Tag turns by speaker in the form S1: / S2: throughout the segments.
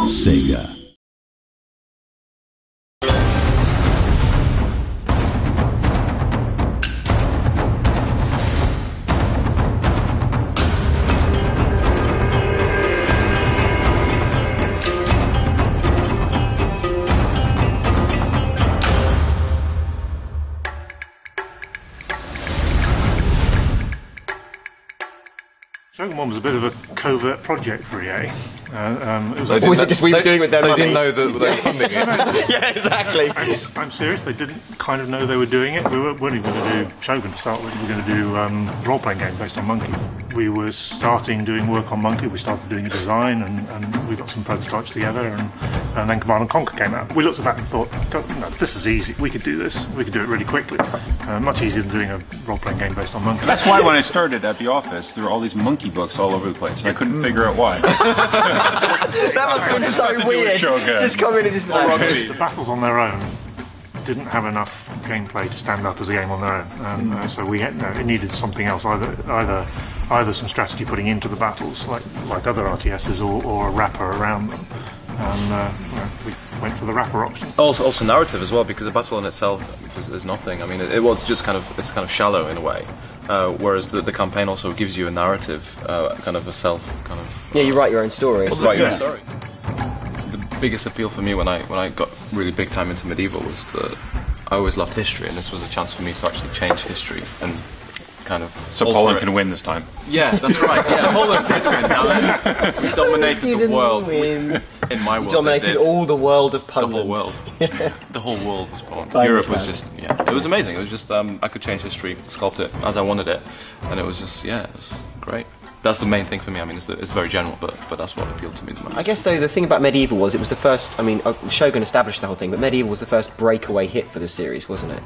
S1: Sega.
S2: Shogun 1 was a bit of a covert project for EA.
S3: Was it just we were doing with their money?
S4: They didn't know that they were funding it.
S3: Yeah, exactly.
S2: I'm serious, they didn't kind of know they were doing it. We weren't even going to do Shogun to start with, we were going to do a role-playing game based on Monkey. We were starting doing work on Monkey, we started doing a design and we got some prototypes together and then Command & Conquer came out. We looked at that and thought, no, this is easy, we could do this, we could do it really quickly. Much easier than doing a role-playing game based on Monkey.
S5: That's why when I started at the office, there were all these Monkey books all over the place. I couldn't figure out why.
S3: That must be so weird. Just come in and just be like,
S2: The battles on their own didn't have enough gameplay to stand up as a game on their own, so we had, it needed something else, either some strategy putting into the battles, like other RTSs, or a wrapper around them. And we went for the wrapper option.
S6: Also narrative as well, because the battle in itself is nothing. I mean, it was just kind of shallow in a way, whereas the campaign also gives you a narrative, kind of a self kind of.
S3: Yeah, you write your own story.
S6: Write your own story. The biggest appeal for me when I got really big time into medieval was that I always loved history, and this was a chance for me to actually change history and kind of.
S5: So Poland can win this time.
S6: Yeah, that's right. Yeah, Poland did win. Now then, we dominated the world. In my world,
S3: dominated all the world of Poland.
S6: The whole world. The whole world was Poland.
S3: I
S6: Europe
S3: understand.
S6: was just, it was amazing. It was just, I could change history, sculpt it as I wanted it, and it was just, it was great. That's the main thing for me. I mean, it's very general, but that's what appealed to me the most.
S3: I guess, though, the thing about medieval was it was the first. I mean, Shogun established the whole thing, but medieval was the first breakaway hit for the series, wasn't it?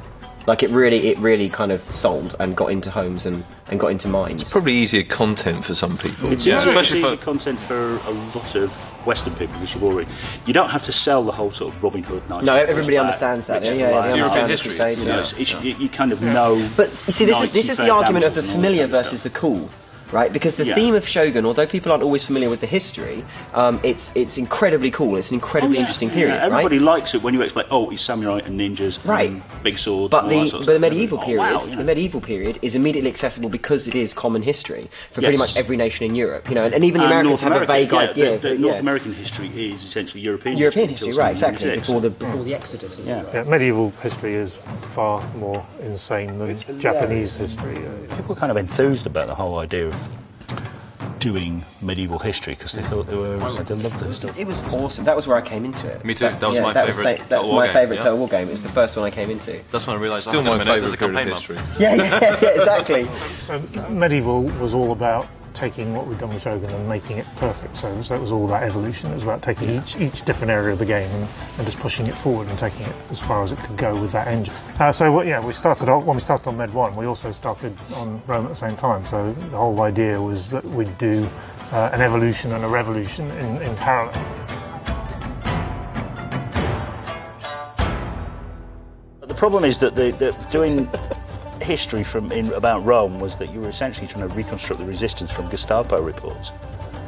S3: Like it really kind of sold and got into homes and got into minds.
S4: It's probably easier content for some people.
S7: It's easier content for a lot of Western people because you don't have to sell the whole sort of Robin Hood.
S3: No, everybody understands that. Yeah, they understand the Crusade.
S7: You kind of know.
S3: But you see, this is the argument of the familiar versus the cool. Right, because the theme of Shogun, although people aren't always familiar with the history, it's incredibly cool. It's an incredibly interesting period.
S7: Everybody likes it when you explain. Oh, it's samurai and ninjas, and big swords.
S3: But
S7: and
S3: the medieval period, the medieval period is immediately accessible because it is common history for pretty much every nation in Europe. And even the Americans have a vague idea.
S7: The North American history is essentially European
S3: history, right? Exactly. Before the Exodus.
S2: Medieval history is far more insane than Japanese history.
S7: People are kind of enthused about the whole idea of doing medieval history because they thought they loved the history.
S3: It was awesome. That was where I came into it.
S6: Me too. That was my favourite.
S3: That was my favourite Total War game. It was the first one I came into.
S6: That's when I realised.
S4: Still my favourite period of history.
S3: Yeah, exactly.
S2: So medieval was all about taking what we'd done with Shogun and making it perfect. So it was all about evolution. It was about taking each different area of the game and just pushing it forward and taking it as far as it could go with that engine. We started off when we started on Med 1. We also started on Rome at the same time. So the whole idea was that we'd do an evolution and a revolution in parallel.
S7: The problem is that doing history about Rome was that you were essentially trying to reconstruct the resistance from Gestapo reports.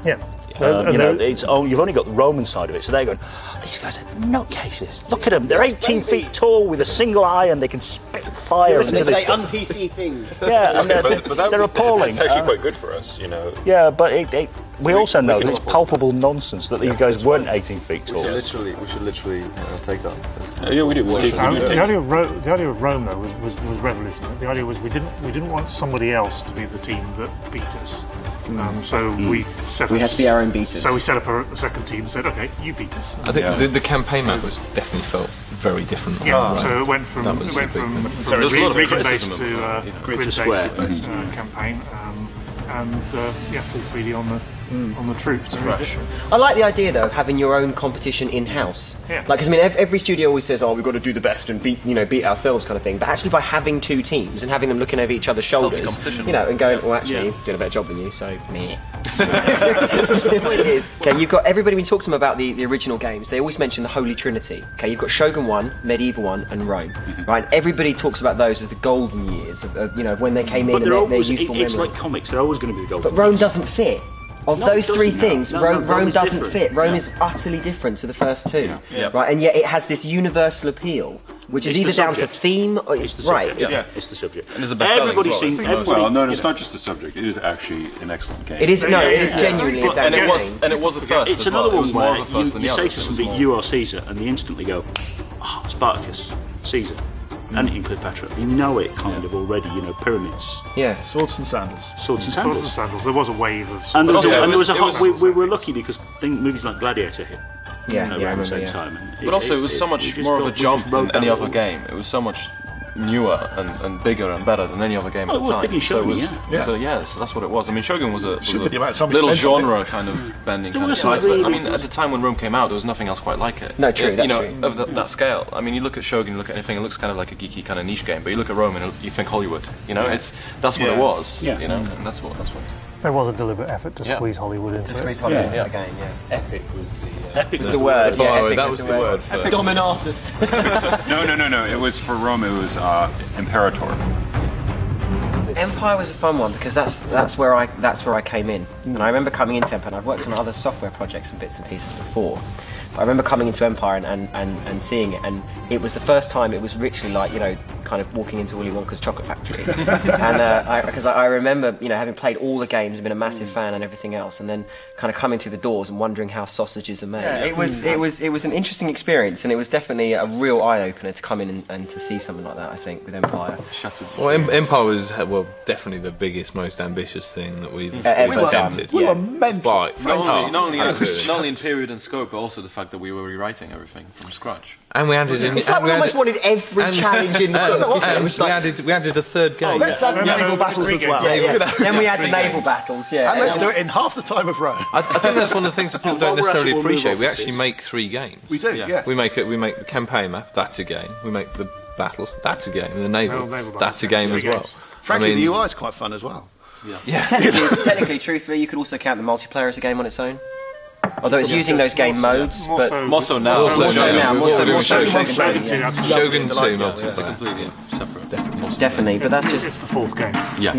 S2: Yeah.
S7: You've only got the Roman side of it, so they're going, these guys are nutcases. Look at them, they're 18 feet tall with a single eye and they can spit fire.
S3: And they say un-PC things.
S7: Yeah, and they're appalling.
S8: It's actually quite good for us,
S7: Yeah, but we also know that it's palpable nonsense that these guys weren't 18 feet tall.
S6: We should literally take that.
S8: Yeah, we do.
S2: The idea of Rome, though, was revolutionary. The idea was we didn't want somebody else to be the team that beat us. We had
S3: to be our own beaters.
S2: So we set up a second team and said, okay, you beat us.
S4: I think the campaign map was definitely felt very different.
S2: Yeah, so it went from region-based to grid-based campaign, full 3D on the troops.
S3: I like the idea though of having your own competition in-house.
S2: Yeah.
S3: Because every studio always says, "Oh, we've got to do the best and beat ourselves," kind of thing. But actually, by having two teams and having them looking over each other's shoulders, and going, "Well, actually, doing a better job than you," so meh. The point is, okay, you've got everybody. When you talk to them about the original games, they always mention the Holy Trinity. Okay, you've got Shogun 1, Medieval 1, and Rome. Right? And everybody talks about those as the golden years of when they came in.
S7: But
S3: and their youthful
S7: it's
S3: memory.
S7: like comics; they're always going to be the golden.
S3: But Rome doesn't fit. Of
S7: No, it
S3: those three
S7: doesn't,
S3: things,
S7: no.
S3: Rome
S7: Rome is
S3: doesn't
S7: different.
S3: fit. Rome is utterly different to the first two,
S6: Yeah.
S3: right? And yet it has this universal appeal, which is
S7: It's the
S3: either down to
S7: subject.
S3: theme, or,
S7: It's the
S3: right?
S7: subject. It's the subject.
S6: And it's the best-selling
S7: Everybody
S6: as well.
S7: seems.
S6: It's
S7: Everybody,
S5: Well, no,
S7: you
S5: it's
S7: know,
S5: not just the subject. It is actually an excellent game.
S3: It is it is genuinely a
S6: And
S3: damn
S6: it
S3: game.
S6: was the first.
S7: It's
S6: as well.
S7: another
S6: It
S7: one
S6: was more
S7: where
S6: of the first than
S7: you
S6: the
S7: say
S6: others.
S7: to
S6: It was
S7: somebody,
S6: more-
S7: you are Caesar, and they instantly go, oh, Spartacus, Caesar. And in Cleopatra, they know it kind of already, you know, pyramids,
S3: Yeah.
S1: Swords and sandals.
S7: swords and
S2: Swords and
S7: sandals.
S2: sandals. There was a wave of.
S7: And there was,
S6: Also,
S7: and there was a
S6: it
S7: whole,
S6: was-
S7: we were lucky because movies like Gladiator hit
S3: Yeah,
S7: around
S3: yeah, I
S7: the same
S3: remember,
S7: time. And
S6: But also, it was so much
S7: we just
S6: more of a
S7: got- we
S6: jump
S7: just rode
S6: than any
S7: that
S6: other
S7: all.
S6: game. It was so much newer and bigger and better than any other game
S7: Oh,
S6: at
S7: it
S6: the
S7: was
S6: time.
S7: big in
S6: so it
S7: Shogun,
S6: was,
S7: yeah.
S6: so yeah, so that's what it was. I mean, Shogun was a
S1: Should be about time we
S6: little
S1: spent on it.
S6: genre kind of bending
S7: There
S6: kind of
S7: was some
S6: title. I
S7: really
S6: mean, at the time when Rome came out, there was nothing else quite like it.
S3: No, true,
S6: You
S3: that's
S6: know,
S3: true.
S6: of that scale. I mean, you look at Shogun, you look at anything, it looks kind of like a geeky kind of niche game. But you look at Rome and you think Hollywood. You know, that's what it was.
S7: Yeah.
S6: You know, and that's what.
S2: There was a deliberate effort to
S6: Yeah.
S2: squeeze Hollywood into it.
S3: Hollywood into the game, yeah.
S4: Epic was the.
S7: Epic was
S3: The word, yeah.
S4: Oh,
S3: epic
S4: that was the word for
S3: Dominatus.
S5: No. It was for Rome. It was Imperator.
S3: Empire was a fun one because that's where I came in, and I remember coming into Empire. And I've worked on other software projects and bits and pieces before, but I remember coming into Empire and seeing it, and it was the first time it was literally like, you know, kind of walking into Willy Wonka's chocolate factory, and because I remember, you know, having played all the games and been a massive fan and everything else, and then kind of coming through the doors and wondering how sausages are made. Yeah, it was an interesting experience, and it was definitely a real eye opener to come in and to see something like that. I think with Empire.
S4: Well, Empire was definitely the biggest, most ambitious thing that we've
S3: Ever done.
S4: attempted.
S1: We were mental.
S4: By
S6: Not only
S4: absolutely.
S6: in period and scope, but also the fact that we were rewriting everything from scratch.
S4: And we added in.
S3: It's like we almost wanted every challenge in the book. isn't it? It
S4: And
S3: was
S4: we
S3: like,
S4: added a third game.
S1: Let's have naval battles as well.
S3: then we had the naval battles. Yeah,
S1: And let's do it in half the time of Rome.
S4: I think that's one of the things that people don't
S7: While we're at it,
S4: necessarily
S7: we'll move
S4: appreciate.
S7: off
S4: We
S7: of
S4: actually
S7: this.
S4: make 3 games.
S1: We do, yes.
S4: We make the campaign map. That's a game. We make the battles. That's a game. And the naval.
S2: Naval
S4: That's a
S2: battles,
S4: game as
S2: three
S4: well.
S2: games.
S1: Frankly,
S4: I mean,
S1: the UI is quite fun as well.
S4: Yeah.
S3: technically, truthfully, you could also count the multiplayer as a game on its own. Although it's using those game modes, but
S6: More so now.
S4: More so now.
S3: more so
S4: Shogun
S3: multiplayer, yeah.
S4: Shogun 2
S6: It's a
S4: multiplayer.
S6: completely separate.
S3: Definitely, but that's just
S2: It's the fourth game.
S6: Yeah.